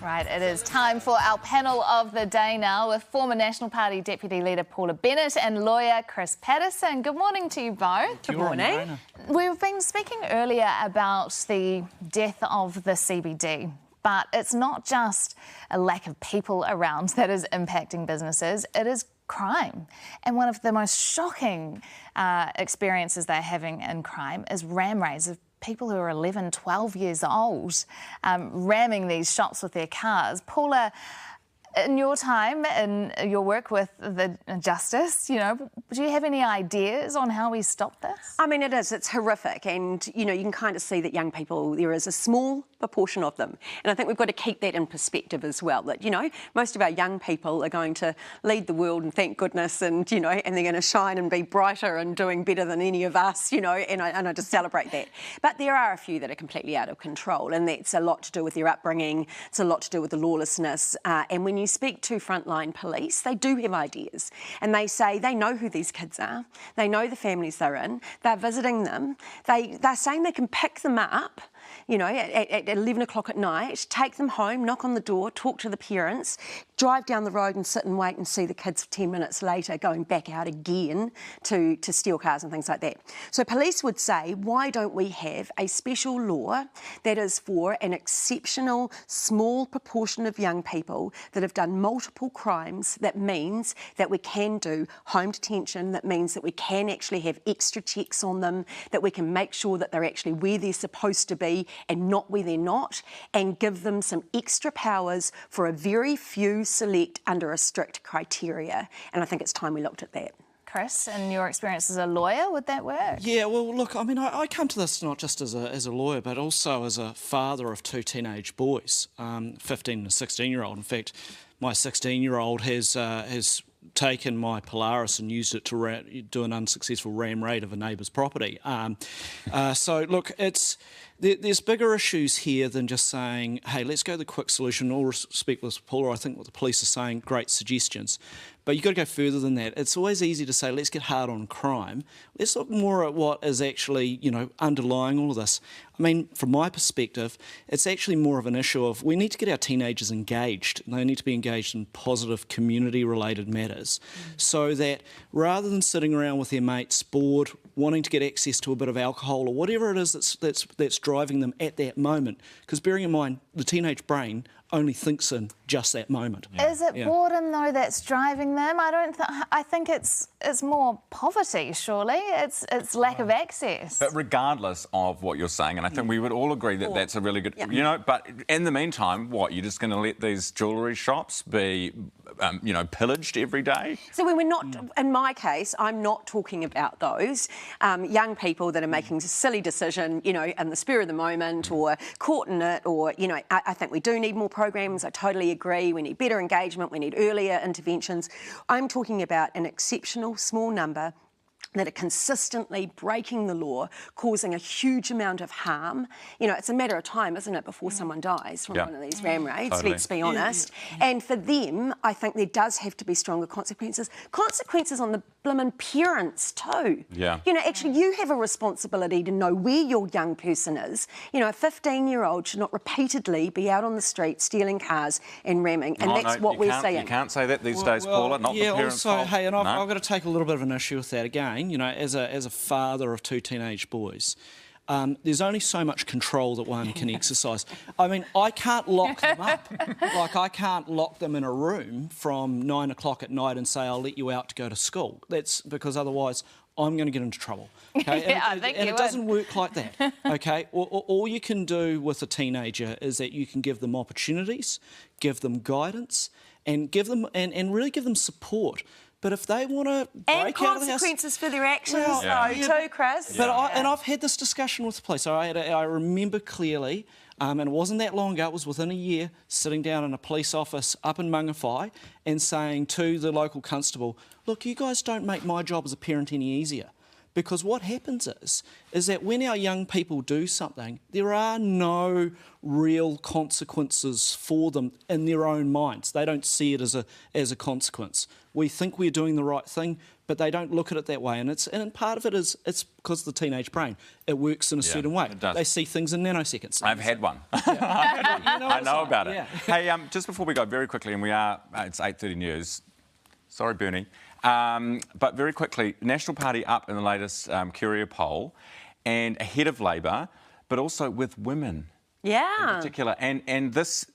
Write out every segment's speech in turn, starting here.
Right, it is time for our panel of the day now with former National Party Deputy Leader Paula Bennett and lawyer Chris Patterson. Good morning to you both. Good morning. We've been speaking earlier about the death of the CBD, but it's not just a lack of people around that is impacting businesses, it is crime. And one of the most shocking experiences they're having in crime is ram raids of people who are 11, 12 years old ramming these shops with their cars. Paula, in your time, in your work with the Justice, do you have any ideas on how we stop this? I mean, it's horrific, and, you can kind of see that young people, there is a small proportion of them. And I think we've got to keep that in perspective as well, that, most of our young people are going to lead the world, and thank goodness, and, and they're going to shine and be brighter and doing better than any of us, and I just celebrate that. But there are a few that are completely out of control, and that's a lot to do with their upbringing, it's a lot to do with the lawlessness, and when you speak to frontline police, they do have ideas, and they say they know who these kids are, they know the families they're in, they're visiting them, they're saying they can pick them up, at 11 o'clock at night, take them home, knock on the door, talk to the parents, drive down the road and sit and wait and see the kids 10 minutes later going back out again to steal cars and things like that. So police would say, why don't we have a special law that is for an exceptional small proportion of young people that have done multiple crimes? That means that we can do home detention, that means that we can actually have extra checks on them, that we can make sure that they're actually where they're supposed to be and not where they're not, and give them some extra powers for a very few select under a strict criteria. And I think it's time we looked at that. Chris, in your experience as a lawyer, would that work? Yeah, well, look, I mean, I come to this not just as a lawyer, but also as a father of two teenage boys, 15 and a 16-year-old. In fact, my 16-year-old has taken my Polaris and used it to do an unsuccessful ram raid of a neighbour's property. So, look, there's bigger issues here than just saying, hey, let's go the quick solution. All respect with Paula, I think what the police are saying, great suggestions. But you've got to go further than that. It's always easy to say, let's get hard on crime. Let's look more at what is actually, underlying all of this. I mean, from my perspective, it's actually more of an issue of we need to get our teenagers engaged. They need to be engaged in positive community-related matters so that rather than sitting around with their mates, bored, wanting to get access to a bit of alcohol or whatever it is that's driving them at that moment, because bearing in mind, the teenage brain only thinks in just that moment. Is it boredom, though, that's driving them? I think it's more poverty, surely. It's lack of access. But regardless of what you're saying, and I think we would all agree that that's a really good... but in the meantime, you're just going to let these jewellery shops be, pillaged every day? So we're not, in my case, I'm not talking about those young people that are making a silly decision, in the spur of the moment or caught in it, or, I think we do need more programs. I totally agree. We need better engagement. We need earlier interventions. I'm talking about an exceptional small number that are consistently breaking the law, causing a huge amount of harm. It's a matter of time, isn't it, before someone dies from one of these ram raids, let's be honest. And for them, I think there does have to be stronger consequences. Consequences on the blimmin' parents too. Actually, you have a responsibility to know where your young person is. A 15-year-old should not repeatedly be out on the street stealing cars and ramming, and that's what we're saying. You can't say that these days, Paula, not the parents' fault. Hey, and I've got to take a little bit of an issue with that again. As a father of two teenage boys, there's only so much control that one can exercise. I mean, I can't lock them up. I can't lock them in a room from 9 o'clock at night and say, I'll let you out to go to school. That's because otherwise I'm going to get into trouble. Okay? I think it doesn't work like that. Okay? All you can do with a teenager is that you can give them opportunities, give them guidance, and give them and really give them support. But if they want to break out of the house... And consequences for their actions, too, Chris. But I've had this discussion with the police. I remember clearly, and it wasn't that long ago, it was within a year, sitting down in a police office up in Mangawhai and saying to the local constable, look, you guys don't make my job as a parent any easier. because what happens is that when our young people do something, there are no real consequences for them in their own minds. They don't see it as a consequence. We think we're doing the right thing, but they don't look at it that way. And part of it is it's because of the teenage brain. It works in a certain way. It does. They see things in nanoseconds. I've had one. I know about it. Yeah. Hey, just before we go, very quickly, and it's 8:30 news. Sorry, Bernie. But very quickly, National Party up in the latest Curia poll, and ahead of Labor, but also with women. Yeah. In particular, and this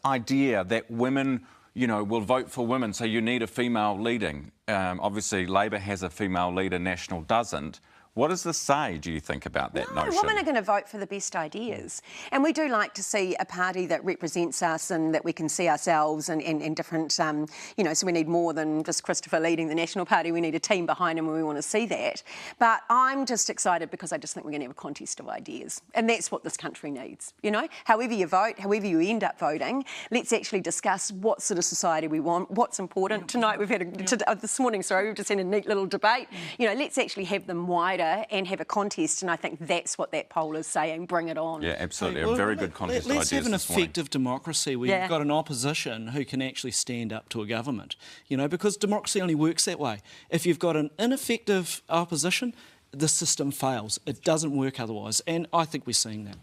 idea that women, will vote for women, so you need a female leading. Obviously, Labor has a female leader, National doesn't. What does this say, do you think, about that notion? Women are going to vote for the best ideas. And we do like to see a party that represents us and that we can see ourselves and different, so we need more than just Christopher leading the National Party. We need a team behind him and we want to see that. But I'm just excited because I just think we're going to have a contest of ideas. And that's what this country needs, However you vote, however you end up voting, let's actually discuss what sort of society we want, what's important. Tonight we've had, this morning, we've just had a neat little debate. Let's actually have them wider and have a contest, and I think that's what that poll is saying. Bring it on. Yeah, absolutely. A very good contest of ideas. Let's have an this morning. effective democracy where you've got an opposition who can actually stand up to a government, because democracy only works that way. If you've got an ineffective opposition, the system fails. It doesn't work otherwise, and I think we're seeing that.